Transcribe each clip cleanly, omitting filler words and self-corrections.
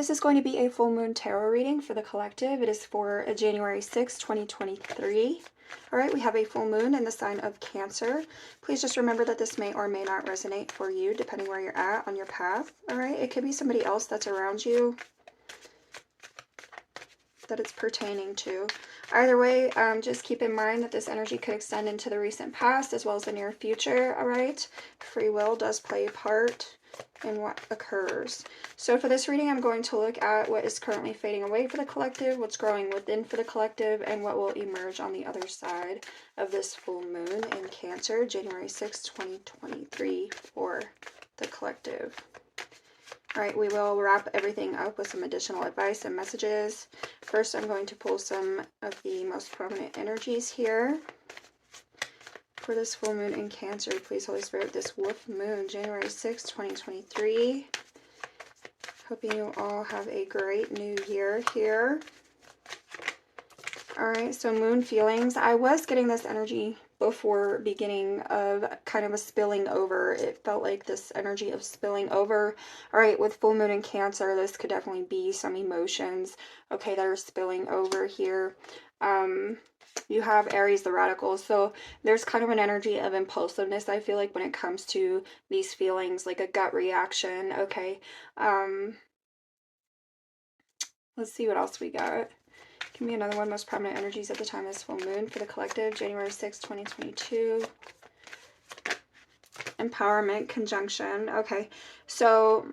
this is going to be a full moon tarot reading for the collective. It is for January 6, 2023. All right, we have a full moon in the sign of Cancer. Please just remember that this may or may not resonate for you, depending where you're at on your path. All right, it could be somebody else that's around you that it's pertaining to. Either way, just keep in mind that this energy could extend into the recent past as well as the near future. All right, free will does play a part in what occurs. So for this reading, I'm going to look at what is currently fading away for the collective, what's growing within for the collective, and what will emerge on the other side of this full moon in Cancer, January 6, 2023 for the collective. All right, we will wrap everything up with some additional advice and messages. First, I'm going to pull some of the most prominent energies here for this full moon in Cancer. Please, Holy Spirit, this wolf moon, January 6, 2023. Hoping you all have a great new year here. All right, so moon feelings. I was getting this energy before beginning of kind of a spilling over. It felt like this energy of spilling over. All right, with full moon in Cancer, this could definitely be some emotions, okay, that are spilling over here. You have Aries, the radical, so there's kind of an energy of impulsiveness, I feel like, when it comes to these feelings, like a gut reaction, okay. Let's see what else we got. Give me another one. Most prominent energies at the time of this full moon for the collective, January 6, 2022. Empowerment, conjunction. Okay, so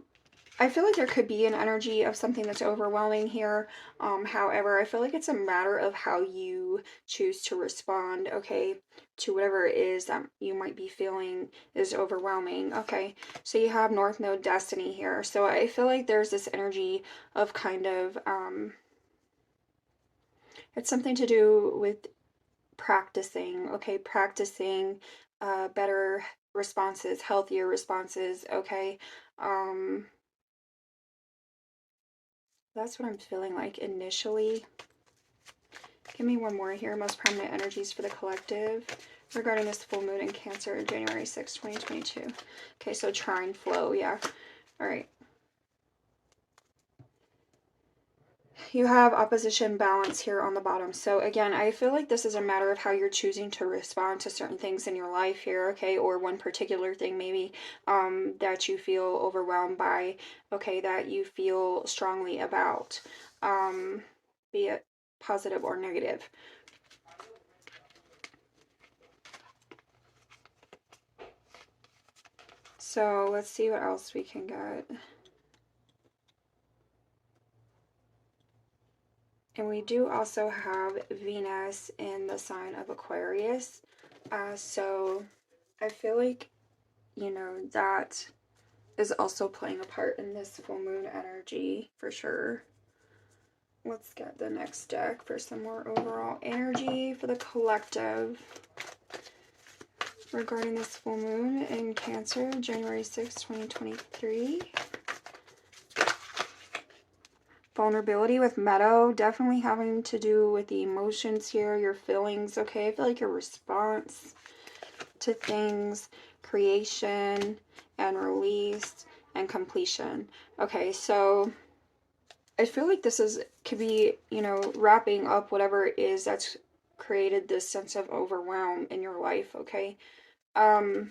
I feel like there could be an energy of something that's overwhelming here. However, I feel like it's a matter of how you choose to respond, okay, to whatever it is that you might be feeling is overwhelming. Okay, so you have North Node Destiny here. So I feel like there's this energy of kind of, it's something to do with practicing, okay, practicing better responses, healthier responses, okay. That's what I'm feeling like initially. Give me one more here. Most prominent energies for the collective regarding this full moon in Cancer, January 6, 2022. Okay, so trine flow, yeah. All right. You have opposition balance here on the bottom. So again, I feel like this is a matter of how you're choosing to respond to certain things in your life here, okay, or one particular thing maybe that you feel overwhelmed by, okay, that you feel strongly about, be it positive or negative. So let's see what else we can get. And we do also have Venus in the sign of Aquarius. So I feel like, you know, that is also playing a part in this full moon energy for sure. Let's get the next deck for some more overall energy for the collective regarding this full moon in Cancer, January 6, 2023. Vulnerability with Meadow, definitely having to do with the emotions here, your feelings, okay? I feel like your response to things, creation and release and completion. Okay, so I feel like this could be, you know, wrapping up whatever it is that's created this sense of overwhelm in your life, okay? Not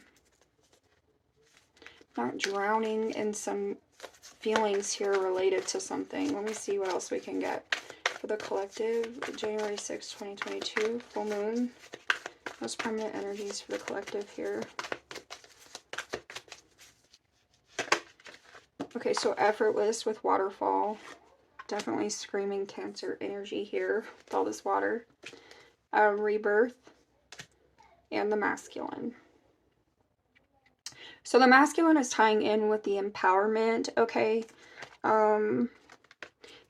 drowning in some feelings here related to something. Let me see what else we can get for the collective, January 6, 2022, full moon. Most prominent energies for the collective here. Okay, so effortless with waterfall. Definitely screaming Cancer energy here with all this water. Rebirth and the masculine. So the masculine is tying in with the empowerment, okay?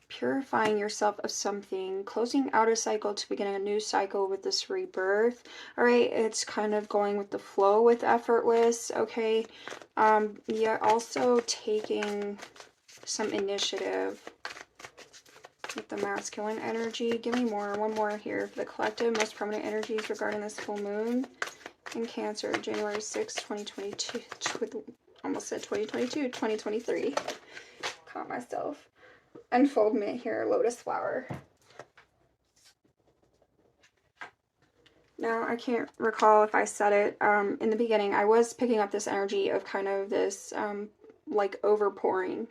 Purifying yourself of something, closing out a cycle to begin a new cycle with this rebirth. All right, it's kind of going with the flow with effortless, okay? Yeah, also taking some initiative with the masculine energy. Give me more, one more here for the collective. Most prominent energies regarding this full moon in Cancer, January 6, 2022, almost said 2022, 2023. Caught myself. unfoldment here, lotus flower. Now, I can't recall if I said it in the beginning. I was picking up this energy of kind of this like overpouring.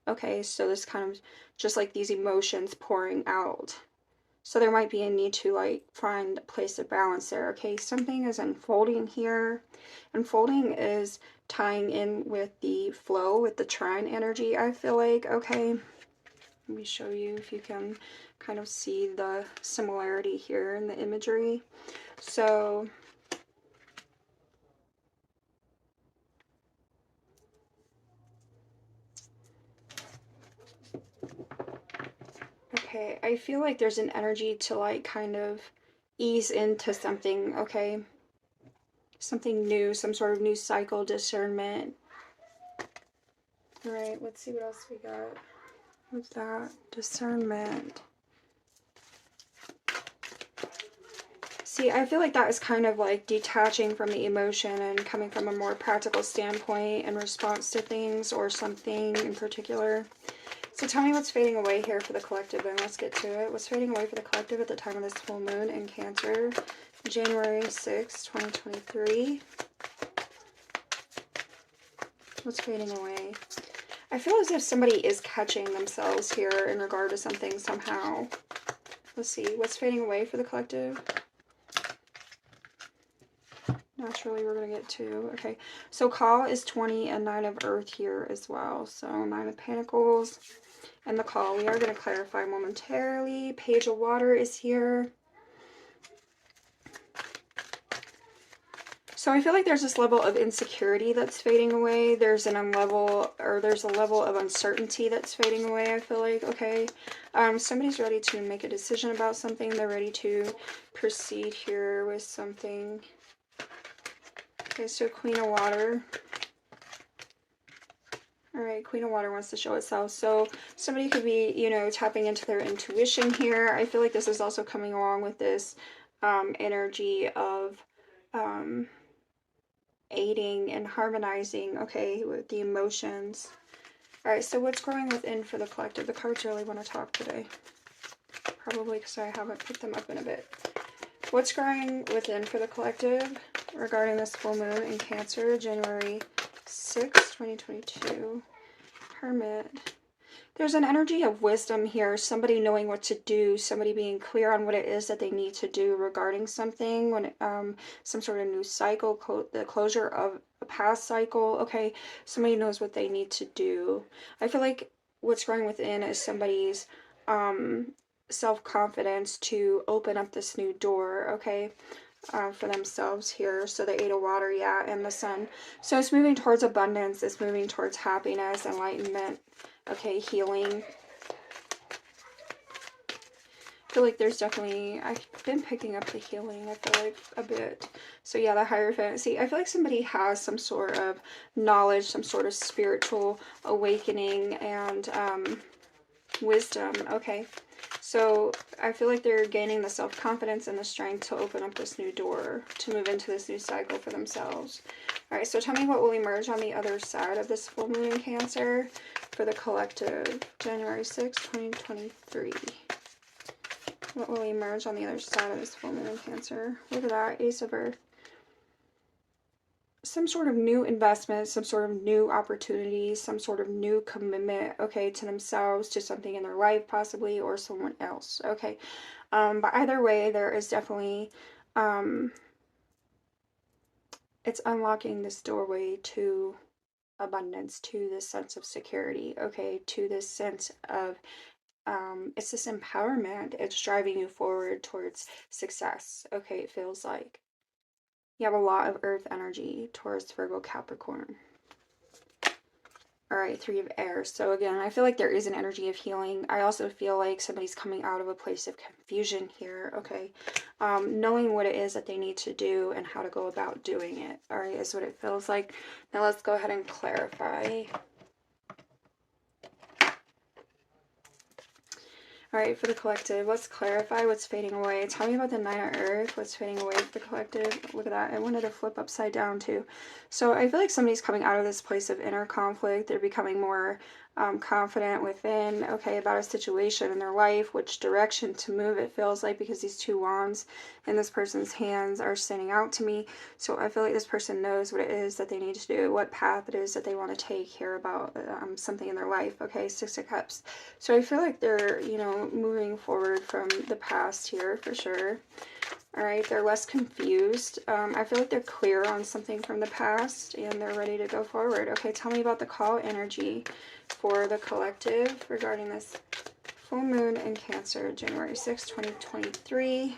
Okay, so this kind of just like these emotions pouring out. So there might be a need to like find a place of balance there. Okay, something is unfolding here. Unfolding is tying in with the flow, with the trine energy, I feel like. Okay, let me show you if you can kind of see the similarity here in the imagery. So okay, I feel like there's an energy to like kind of ease into something, okay? Something new, some sort of new cycle, discernment. All right, let's see what else we got with that. Discernment. See, I feel like that is kind of like detaching from the emotion and coming from a more practical standpoint in response to things or something in particular. So tell me what's fading away here for the collective, then let's get to it. What's fading away for the collective at the time of this full moon in Cancer, January 6, 2023? What's fading away? I feel as if somebody is catching themselves here in regard to something somehow. Let's see, what's fading away for the collective? Naturally, we're going to get to. Okay, so call is 20 and 9 of Earth here as well. So 9 of Pentacles and the call. We are going to clarify momentarily. Page of Water is here. So I feel like there's this level of insecurity that's fading away. There's a level of uncertainty that's fading away, I feel like. Okay, somebody's ready to make a decision about something. They're ready to proceed here with something. Okay, so Queen of Water. All right, Queen of Water wants to show itself. So somebody could be, you know, tapping into their intuition here. I feel like this is also coming along with this energy of aiding and harmonizing, okay, with the emotions. All right, so what's growing within for the collective? The cards really want to talk today. Probably because I haven't picked them up in a bit. What's growing within for the collective regarding this full moon in Cancer, January 6, 2022? Hermit. There's an energy of wisdom here, somebody knowing what to do, somebody being clear on what it is that they need to do regarding something, when some sort of new cycle, the closure of a past cycle. Okay, somebody knows what they need to do. I feel like what's growing within is somebody's self-confidence to open up this new door, okay, for themselves here. So the 8 of Water, yeah, and the Sun. So it's moving towards abundance, it's moving towards happiness, enlightenment, okay, healing. I feel like there's definitely, I've been picking up the healing, I feel like, a bit. So yeah, the Hierophant. See, I feel like somebody has some sort of knowledge, some sort of spiritual awakening and wisdom, okay. So I feel like they're gaining the self-confidence and the strength to open up this new door, to move into this new cycle for themselves. All right, so tell me what will emerge on the other side of this full moon in Cancer for the collective, January 6, 2023. What will emerge on the other side of this full moon in Cancer? Look at that, Ace of Earth. Some sort of new investment, some sort of new opportunity, some sort of new commitment, okay, to themselves, to something in their life possibly, or someone else, okay. But either way, there is definitely, it's unlocking this doorway to abundance, to this sense of security, okay, to this sense of, it's this empowerment. It's driving you forward towards success, okay, it feels like. You have a lot of earth energy, Taurus, Virgo, Capricorn. All right, 3 of Air. So again, I feel like there is an energy of healing. I also feel like somebody's coming out of a place of confusion here, okay? Knowing what it is that they need to do and how to go about doing it, all right, is what it feels like. Now let's go ahead and clarify. All right, for the collective, let's clarify what's fading away. Tell me about the 9 of Earth, what's fading away for the collective. Look at that. I wanted to flip upside down too. So I feel like somebody's coming out of this place of inner conflict. They're becoming more confident within, okay, about a situation in their life, which direction to move it feels like, because these two wands in this person's hands are standing out to me. So I feel like this person knows what it is that they need to do, what path it is that they want to take here about something in their life. Okay, Six of Cups. So I feel like they're, you know, moving forward from the past here for sure. All right, they're less confused. I feel like they're clear on something from the past and they're ready to go forward. Okay, tell me about the call energy for the collective regarding this full moon in Cancer, January 6, 2023.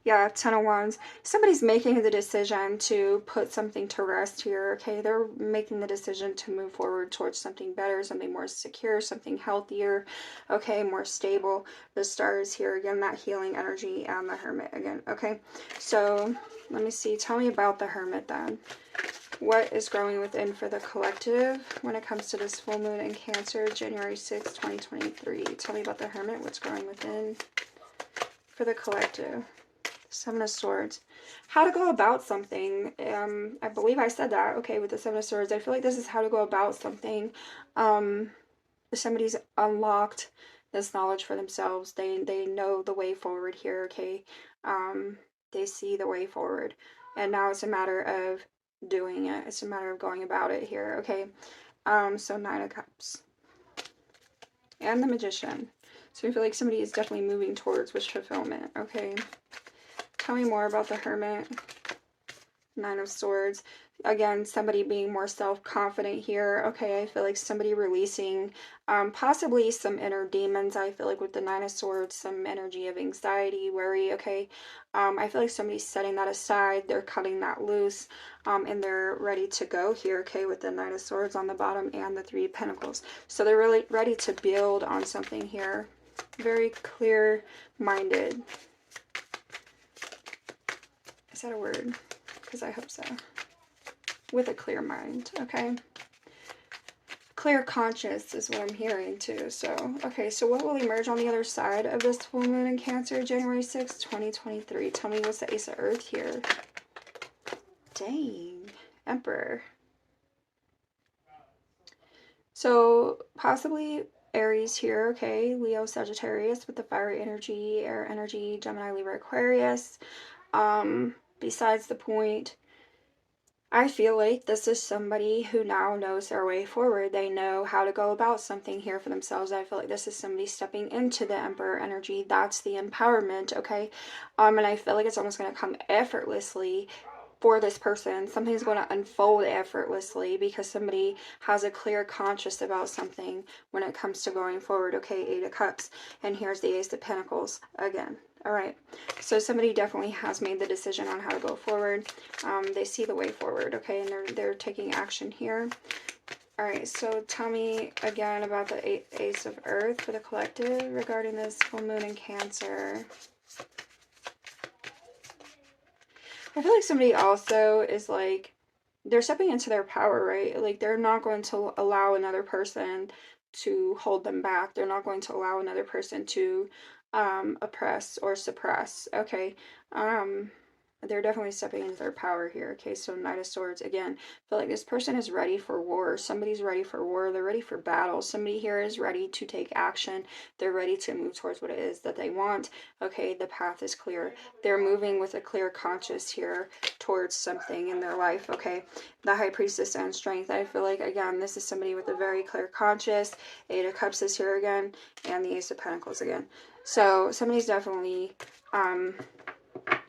Yeah, Ten of Wands. Somebody's making the decision to put something to rest here, okay? They're making the decision to move forward towards something better, something more secure, something healthier, okay, more stable. The Stars here, again, that healing energy, and the Hermit again, okay? So, let me see. Tell me about the Hermit then. What is growing within for the collective when it comes to this full moon in Cancer, January 6, 2023? Tell me about the Hermit. What's growing within for the collective? Seven of Swords. How to go about something. I believe I said that. Okay, with the Seven of Swords. I feel like this is how to go about something. Somebody's unlocked this knowledge for themselves. They know the way forward here, okay? They see the way forward. And now it's a matter of doing it. It's a matter of going about it here, okay? So Nine of Cups. And the Magician. So I feel like somebody is definitely moving towards wish fulfillment, okay? Tell me more about the Hermit. Nine of Swords. Again, somebody being more self-confident here. Okay, I feel like somebody releasing possibly some inner demons. I feel like with the Nine of Swords, some energy of anxiety, worry, okay? I feel like somebody's setting that aside. They're cutting that loose, and they're ready to go here, okay, with the Nine of Swords on the bottom and the Three of Pentacles. So they're really ready to build on something here. Very clear-minded. Is that a word? Because I hope so. With a clear mind, okay? Clear conscious is what I'm hearing too. So, okay, so what will emerge on the other side of this full moon in Cancer, January 6, 2023? Tell me what's the Ace of Earth here. Dang. Emperor. So, possibly Aries here, okay? Leo, Sagittarius with the fiery energy, air energy, Gemini, Libra, Aquarius. Besides the point, I feel like this is somebody who now knows their way forward. They know how to go about something here for themselves. I feel like this is somebody stepping into the Emperor energy. That's the empowerment, okay? And I feel like it's almost going to come effortlessly for this person. Something's going to unfold effortlessly because somebody has a clear conscience about something when it comes to going forward. Okay, Eight of Cups. And here's the Ace of Pentacles again. All right, so somebody definitely has made the decision on how to go forward. They see the way forward, okay, and they're taking action here. All right, so tell me again about the Ace of Earth for the collective regarding this full moon in Cancer. I feel like somebody also is like, they're stepping into their power, right? Like they're not going to allow another person to hold them back. They're not going to allow another person to oppress or suppress, okay? They're definitely stepping into their power here, okay? So Knight of Swords, again, I feel like this person is ready for war. Somebody's ready for war. They're ready for battle. Somebody here is ready to take action. They're ready to move towards what it is that they want, okay? The path is clear. They're moving with a clear conscience here towards something in their life, okay? The High Priestess and Strength, I feel like, again, this is somebody with a very clear conscience. Eight of Cups is here again, and the Ace of Pentacles again. So somebody's definitely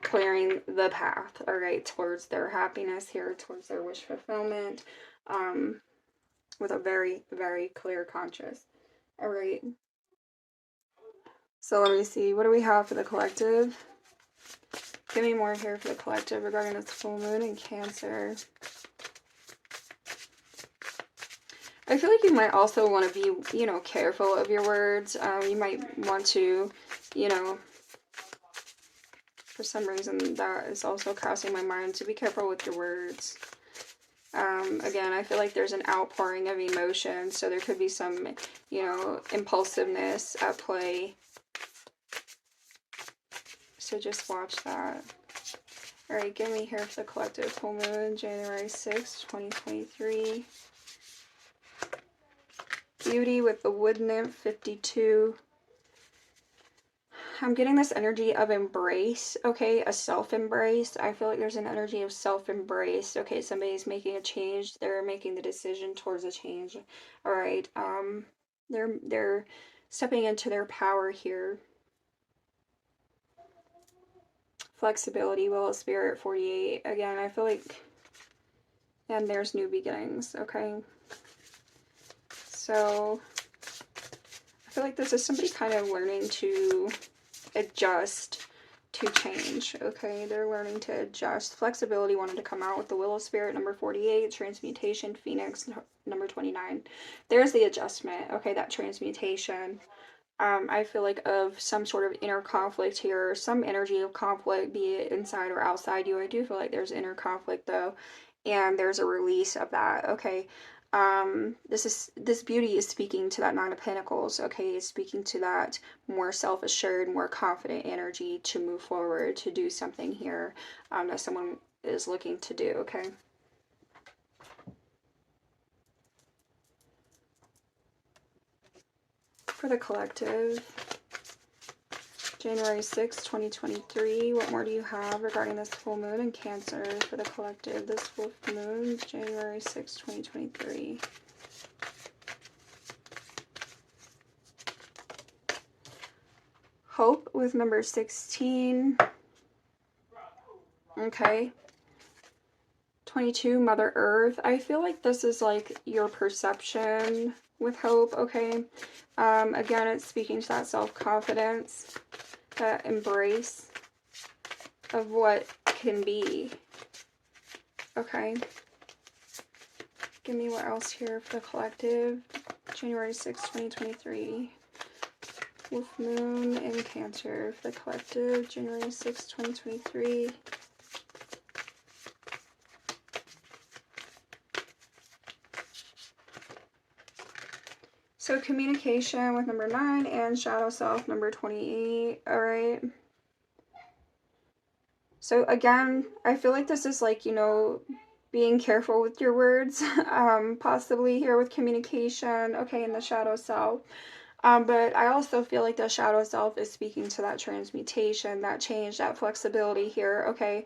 clearing the path, all right, towards their happiness here, towards their wish fulfillment, with a very, very clear conscience. All right. So let me see. What do we have for the collective? Give me more here for the collective regarding this full moon in Cancer. I feel like you might also want to be, you know, careful of your words. You might want to, you know, for some reason that is also crossing my mind, to be careful with your words. Again, I feel like there's an outpouring of emotion, so there could be some, you know, impulsiveness at play. So just watch that. All right, give me here for the collective full moon, January 6th, 2023. Beauty with the Wood Nymph, 52. I'm getting this energy of embrace, okay, a self-embrace. I feel like there's an energy of self-embrace. Okay, somebody's making a change. They're making the decision towards a change. All right, they're stepping into their power here. Flexibility, Will of Spirit, 48. Again, I feel like, and there's new beginnings, okay? So, I feel like this is somebody kind of learning to adjust to change, okay? They're learning to adjust. Flexibility wanted to come out with the Will of Spirit, number 48. Transmutation, Phoenix, number 29. There's the adjustment, okay? That transmutation. I feel like of some sort of inner conflict here, some energy of conflict, be it inside or outside you. I do feel like there's inner conflict though, and there's a release of that, okay? This beauty is speaking to that Nine of Pentacles, okay? It's speaking to that more self-assured, more confident energy to move forward, to do something here that someone is looking to do, okay? For the collective, January 6, 2023. What more do you have regarding this full moon in Cancer for the collective? This full moon, January 6, 2023. Hope with number 16. Okay. 22, Mother Earth. I feel like this is like your perception with hope, okay? Again, it's speaking to that self-confidence, that embrace of what can be, okay? Give me what else here for the collective. January 6, 2023. Wolf Moon in Cancer for the collective. January 6, 2023. So communication with number 9 and shadow self number 28. All right. So again, I feel like this is like, you know, being careful with your words, possibly here with communication, okay, in the shadow self. But I also feel like the shadow self is speaking to that transmutation, that change, that flexibility here, okay?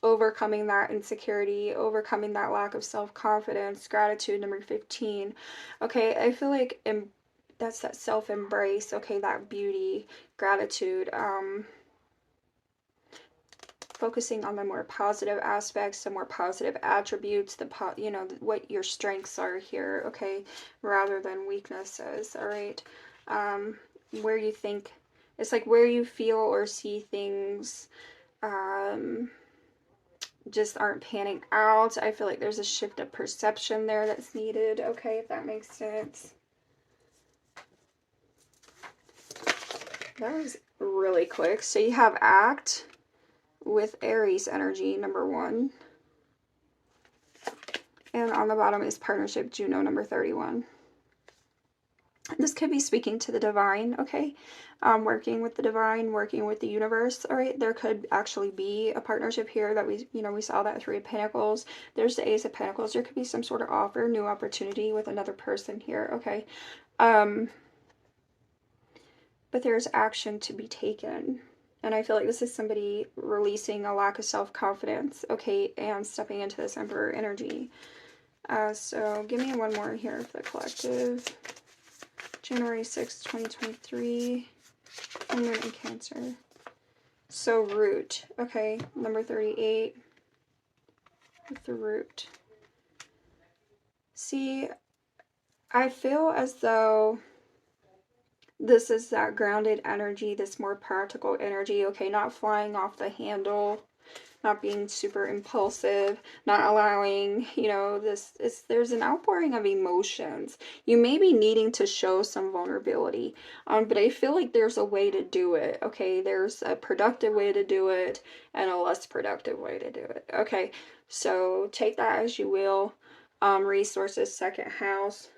Overcoming that insecurity, overcoming that lack of self-confidence, gratitude, number 15. Okay, I feel like that's that self-embrace, okay, that beauty, gratitude, focusing on the more positive aspects, the more positive attributes, you know, what your strengths are here, okay, rather than weaknesses, all right? Where you think, it's like where you feel or see things just aren't panning out. I feel like there's a shift of perception there that's needed, okay, if that makes sense. That was really quick. So you have Act with Aries energy, number 1. And on the bottom is Partnership, Juno, number 31. This could be speaking to the divine, okay? Working with the divine, working with the universe, all right? There could actually be a partnership here that we saw that 3 of Pentacles. There's the Ace of Pentacles. There could be some sort of offer, new opportunity with another person here, okay? But there's action to be taken. And I feel like this is somebody releasing a lack of self-confidence, okay, and stepping into this Emperor energy. So give me one more here for the collective. January 6, 2023. Full moon in Cancer. So Root, okay, number 38 with the Root. See, I feel as though this is that grounded energy, this more practical energy, okay, not flying off the handle, not being super impulsive, not allowing, you know, there's an outpouring of emotions. You may be needing to show some vulnerability, but I feel like there's a way to do it, okay? There's a productive way to do it and a less productive way to do it, okay? So take that as you will. Resources, second house.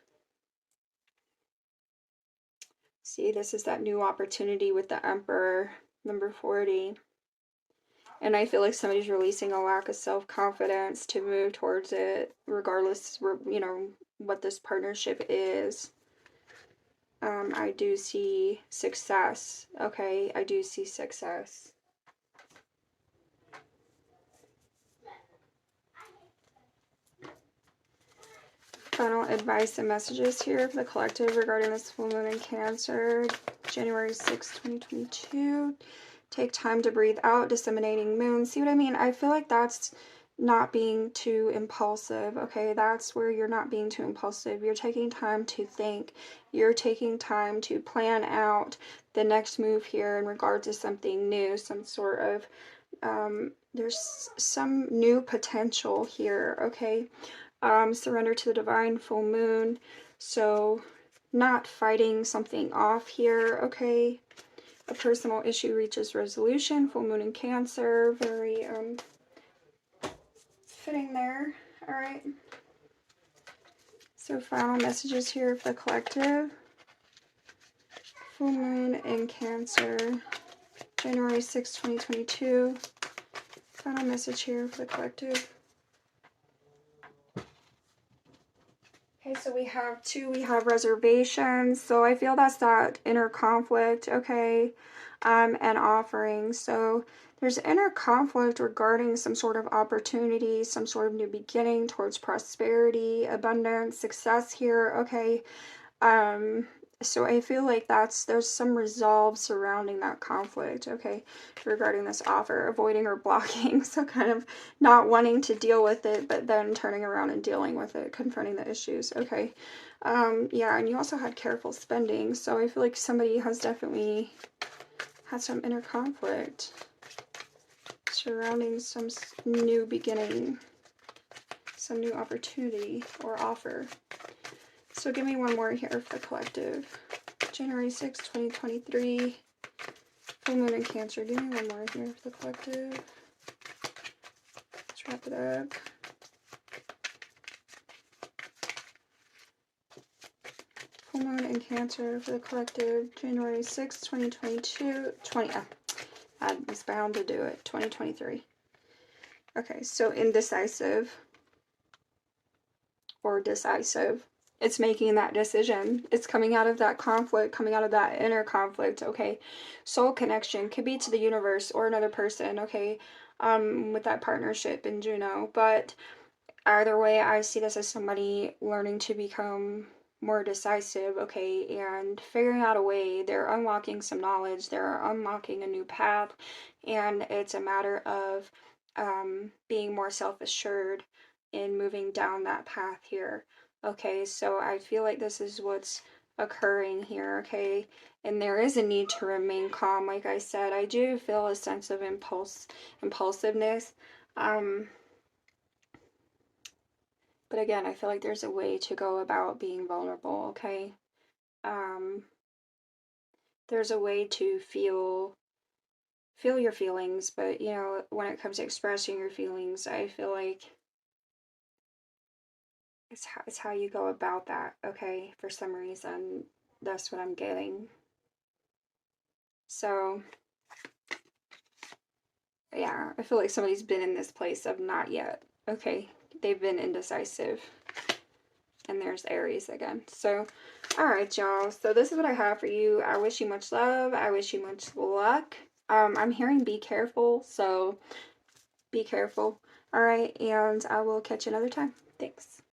See, this is that new opportunity with the Emperor, number 40. And I feel like somebody's releasing a lack of self-confidence to move towards it, regardless, you know, what this partnership is. I do see success. Okay, I do see success. Final advice and messages here for the collective regarding this full moon in Cancer, January 6, 2022. Take time to breathe out, disseminating moon. See what I mean? I feel like that's not being too impulsive, okay? That's where you're not being too impulsive. You're taking time to think. You're taking time to plan out the next move here in regards to something new, some sort of, there's some new potential here, okay? Surrender to the divine, full moon. So not fighting something off here, okay? A personal issue reaches resolution, full moon in Cancer, very fitting there. All right. So final messages here for the collective. Full moon in Cancer, January 6, 2022. Final message here for the collective. Okay, so we have reservations. So I feel that's that inner conflict, okay, and offerings. So there's inner conflict regarding some sort of opportunity, some sort of new beginning towards prosperity, abundance, success here, okay. So I feel like there's some resolve surrounding that conflict, okay, regarding this offer, avoiding or blocking, so kind of not wanting to deal with it, but then turning around and dealing with it, confronting the issues, okay. Yeah, and you also had careful spending, so I feel like somebody has definitely had some inner conflict surrounding some new beginning, some new opportunity or offer. So give me one more here for the collective. January 6, 2023. Full moon in Cancer. Give me one more here for the collective. Let's wrap it up. Full moon in Cancer for the collective. January 6, 2022. I was bound to do it. 2023. Okay, so indecisive or decisive. It's making that decision. It's coming out of that conflict, coming out of that inner conflict, okay? Soul connection could be to the universe or another person, okay? With that partnership in Juno. But either way, I see this as somebody learning to become more decisive, okay? And figuring out a way. They're unlocking some knowledge. They're unlocking a new path. And it's a matter of being more self-assured in moving down that path here. Okay, so I feel like this is what's occurring here, okay? And there is a need to remain calm. Like I said, I do feel a sense of impulsiveness. But again, I feel like there's a way to go about being vulnerable, okay? There's a way to feel your feelings, but you know, when it comes to expressing your feelings, I feel like it's how you go about that, okay? For some reason, that's what I'm getting. So, yeah, I feel like somebody's been in this place of not yet, okay? They've been indecisive. And there's Aries again. So, alright, y'all. So this is what I have for you. I wish you much love. I wish you much luck. I'm hearing be careful, so be careful. Alright, and I will catch you another time. Thanks.